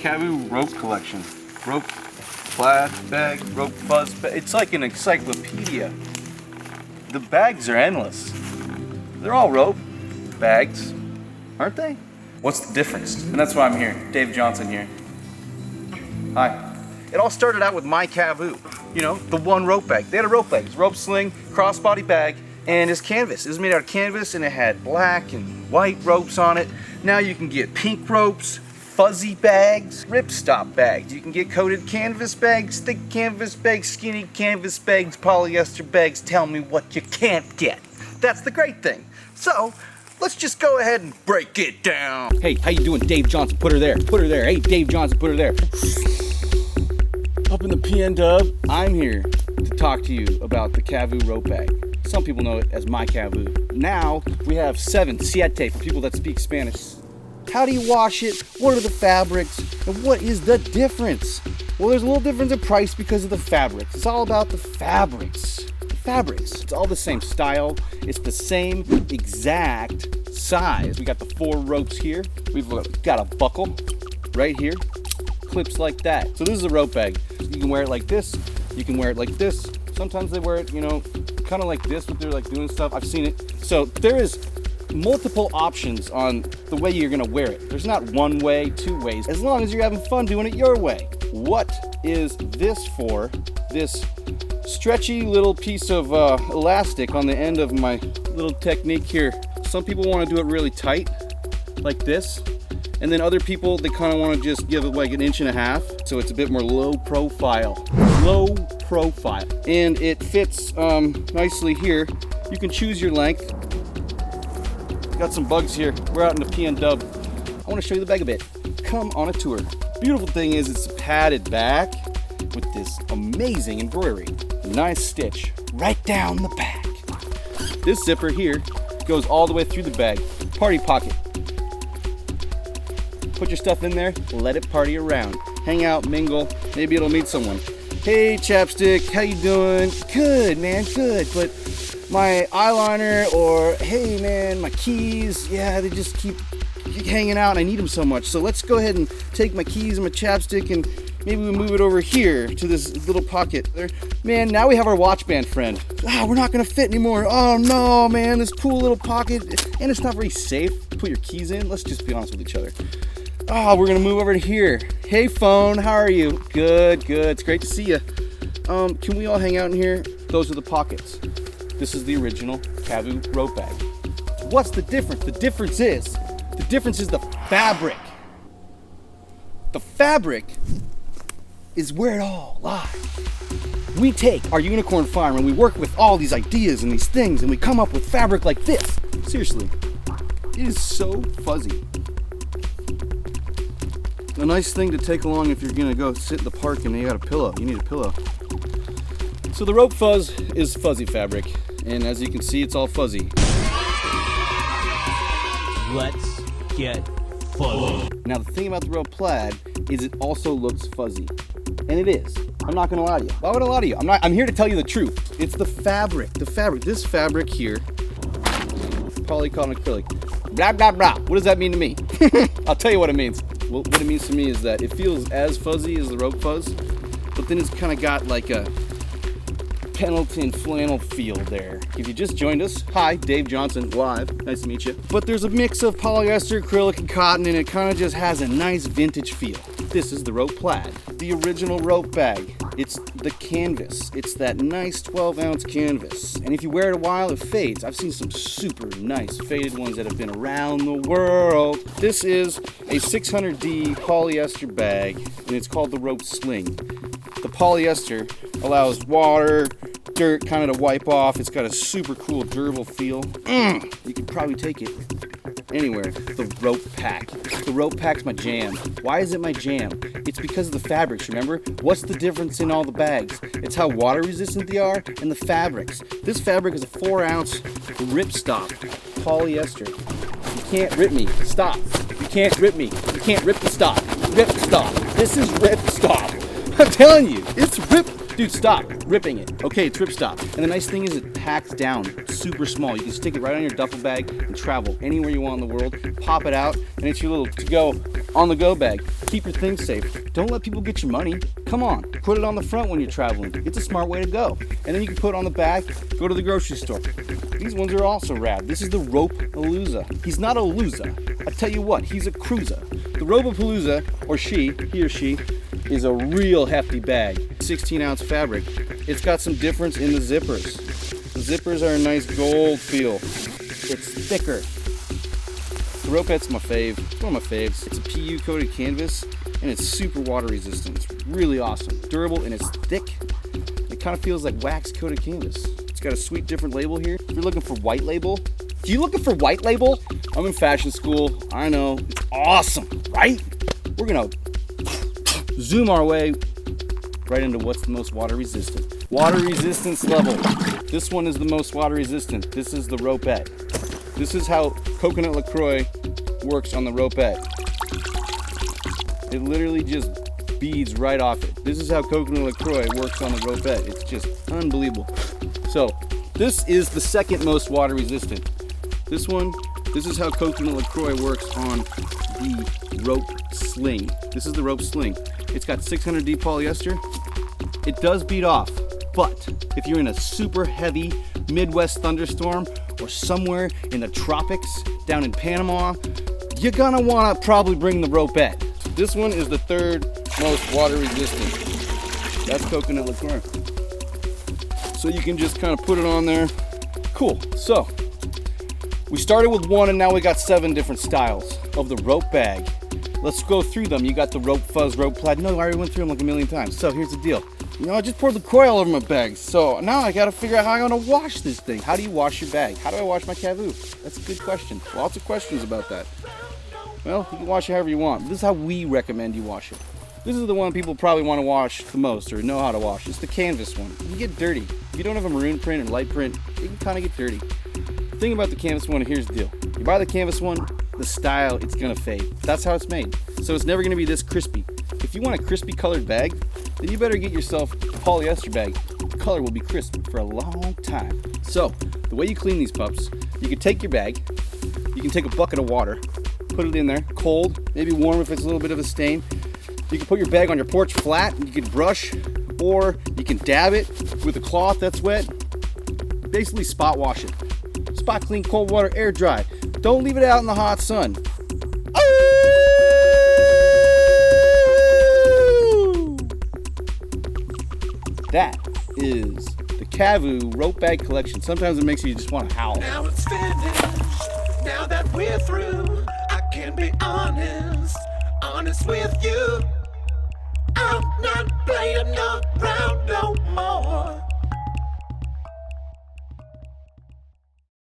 KAVU rope collection. Rope plaid bag, rope fuzz bag. It's like an encyclopedia. The bags are endless. They're all rope bags, aren't they? What's the difference? And that's why I'm here. Dave Johnson here. Hi. It all started out with my KAVU. You know, the one rope bag. They had a rope bag. It's rope sling, crossbody bag, and it's canvas. It was made out of canvas and it had black and white ropes on it. Now you can get pink ropes, fuzzy bags, ripstop bags. You can get coated canvas bags, thick canvas bags, skinny canvas bags, polyester bags. Tell me what you can't get. That's the great thing. So, let's just go ahead and break it down. Hey, how you doing? Dave Johnson, put her there. Put her there. Hey, Dave Johnson, put her there. Up in the PN Dub, I'm here to talk to you about the KAVU rope bag. Some people know it as my KAVU. Now, we have 7 for people that speak Spanish. How do you wash it? What are the fabrics? And what is the difference? Well, there's a little difference in price because of the fabrics. It's all about the fabrics. It's all the same style. It's the same exact size. We got the 4 ropes here. We've got a buckle right here. Clips like that. So this is a rope bag. You can wear it like this. You can wear it like this. Sometimes they wear it, you know, kind of like this, but they're like doing stuff. I've seen it. So there is multiple options on the way you're gonna wear it. There's not one way, 2 ways, as long as you're having fun doing it your way. What is this for? This stretchy little piece of elastic on the end of my little technique here. Some people want to do it really tight, like this. And then other people, they kind of want to just give it like 1.5 inches, so it's a bit more low profile. And it fits nicely here. You can choose your length. Got some bugs here. We're out in the PN Dub. I want to show you the bag a bit. Come on a tour. Beautiful thing is it's padded back with this amazing embroidery. A nice stitch right down the back. This zipper here goes all the way through the bag. Party pocket. Put your stuff in there, let it party around. Hang out, mingle, maybe it'll meet someone. Hey Chapstick, how you doing? Good, man, good. But my eyeliner or, hey man, my keys, yeah, they just keep hanging out and I need them so much. So let's go ahead and take my keys and my chapstick and maybe we move it over here to this little pocket. There. Man, now we have our watch band friend. We're not gonna fit anymore. Oh no, man, this cool little pocket. And it's not very safe to put your keys in. Let's just be honest with each other. We're gonna move over to here. Hey phone, how are you? Good, good, it's great to see you. Can we all hang out in here? Those are the pockets. This is the original KAVU rope bag. What's the difference? The difference is the fabric. The fabric is where it all lies. We take our unicorn farm and we work with all these ideas and these things and we come up with fabric like this. Seriously, it is so fuzzy. A nice thing to take along if you're gonna go sit in the park and you got a pillow. You need a pillow. So the rope fuzz is fuzzy fabric, and as you can see, it's all fuzzy. Let's get fuzzy. Now the thing about the rope plaid is it also looks fuzzy, and it is. I'm not gonna lie to you. Why would I lie to you? I'm here to tell you the truth. It's the fabric. The fabric. This fabric here, polycotton acrylic. Blah blah blah. What does that mean to me? I'll tell you what it means. Well, what it means to me is that it feels as fuzzy as the rope fuzz, but then it's kind of got like a Pendleton flannel feel there. If you just joined us, hi, Dave Johnson, live. Nice to meet you. But there's a mix of polyester, acrylic, and cotton, and it kind of just has a nice vintage feel. This is the rope plaid, the original rope bag. It's the canvas. It's that nice 12-ounce canvas. And if you wear it a while, it fades. I've seen some super nice faded ones that have been around the world. This is a 600D polyester bag, and it's called the rope Sling. The polyester allows water, dirt kind of to wipe off. It's got a super cool, durable feel. You could probably take it anywhere. The rope pack. The rope pack's my jam. Why is it my jam? It's because of the fabrics, remember? What's the difference in all the bags? It's how water resistant they are and the fabrics. This fabric is a 4-ounce ripstop polyester. You can't rip me. Stop. You can't rip me. You can't rip the stop. Rip stop. This is rip stop. I'm telling you, it's rip. Dude, stop ripping it. Okay, it's ripstop. And the nice thing is it packs down super small. You can stick it right on your duffel bag and travel anywhere you want in the world. Pop it out, and it's your little to-go On-the-go bag. Keep your things safe. Don't let people get your money. Come on, put it on the front when you're traveling. It's a smart way to go. And then you can put it on the back, go to the grocery store. These ones are also rad. This is the Rope-A-Looza. He's not a loser. I tell you what, he's a cruiser. The Rope-A-Palooza, or he or she, is a real hefty bag. 16-ounce fabric. It's got some difference in the zippers. The zippers are a nice gold feel. It's thicker. The Ropeette's my fave. It's one of my faves. It's a PU coated canvas and it's super water resistant. It's really awesome. Durable and it's thick. It kind of feels like wax coated canvas. It's got a sweet different label here. If you're looking for white label, if you're looking for white label, I'm in fashion school. I know. It's awesome, right? We're gonna zoom our way right into what's the most water resistant. Water resistance level. This one is the most water resistant. This is the Ropeette. This is how coconut LaCroix works on the Ropeette. It literally just beads right off it. This is how coconut LaCroix works on the Ropeette. It's just unbelievable. So this is the second most water resistant. This is how coconut LaCroix works on the Rope Sling. This is the Rope Sling. It's got 600D polyester. It does bead off, but if you're in a super heavy Midwest thunderstorm or somewhere in the tropics down in Panama, you're gonna wanna probably bring the Ropeette. This one is the third most water resistant. That's coconut LaCroix. So you can just kind of put it on there. Cool. So we started with one and now we got 7 different styles of the rope bag. Let's go through them. You got the rope fuzz, rope plaid. No, I already went through them like a million times. So here's the deal. You know, I just poured LaCroix all over my bag. So now I gotta figure out how I'm gonna wash this thing. How do you wash your bag? How do I wash my KAVU? That's a good question. Lots of questions about that. Well, you can wash it however you want. This is how we recommend you wash it. This is the one people probably want to wash the most or know how to wash. It's the canvas one. You can get dirty. If you don't have a maroon print or light print, it can kind of get dirty. The thing about the canvas one, here's the deal. You buy the canvas one, the style, it's gonna fade. That's how it's made. So it's never gonna be this crispy. If you want a crispy colored bag, then you better get yourself a polyester bag. The color will be crisp for a long time. So the way you clean these pups, you can take your bag, you can take a bucket of water, put it in there, cold, maybe warm if it's a little bit of a stain. You can put your bag on your porch flat, you can brush, or you can dab it with a cloth that's wet. Basically spot wash it. Spot clean, cold water, air dry. Don't leave it out in the hot sun. That is the KAVU rope bag collection. Sometimes it makes you just want to howl. Now it's finished. Now that we're through, I can be honest with you. I'm not playing around, no